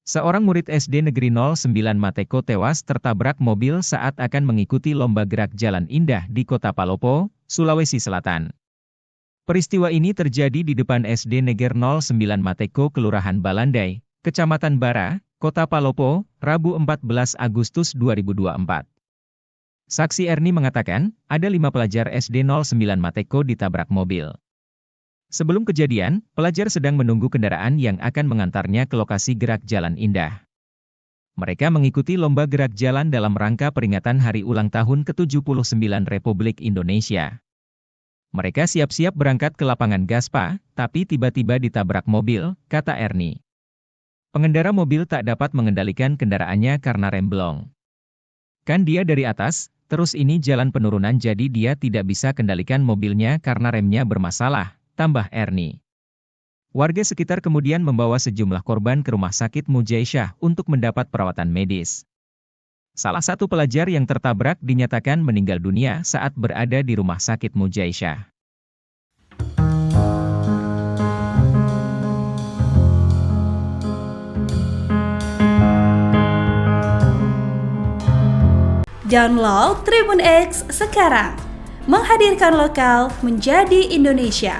Seorang murid SD Negeri 09 Mateko tewas tertabrak mobil saat akan mengikuti lomba gerak jalan indah di Kota Palopo, Sulawesi Selatan. Peristiwa ini terjadi di depan SD Negeri 09 Mateko Kelurahan Balandai, Kecamatan Bara, Kota Palopo, Rabu 14 Agustus 2024. Saksi Erni mengatakan, ada 5 pelajar SD 09 Mateko ditabrak mobil. Sebelum kejadian, pelajar sedang menunggu kendaraan yang akan mengantarnya ke lokasi gerak jalan indah. Mereka mengikuti lomba gerak jalan dalam rangka peringatan Hari Ulang Tahun ke-79 Republik Indonesia. Mereka siap-siap berangkat ke lapangan Gaspa, tapi tiba-tiba ditabrak mobil, kata Erni. Pengendara mobil tak dapat mengendalikan kendaraannya karena rem blong. Kan dia dari atas, terus ini jalan penurunan jadi dia tidak bisa kendalikan mobilnya karena remnya bermasalah, tambah Erni. Warga sekitar kemudian membawa sejumlah korban ke Rumah Sakit Mujaisyah untuk mendapat perawatan medis. Salah satu pelajar yang tertabrak dinyatakan meninggal dunia saat berada di Rumah Sakit Mujaisyah. Download Tribun X sekarang, menghadirkan lokal menjadi Indonesia.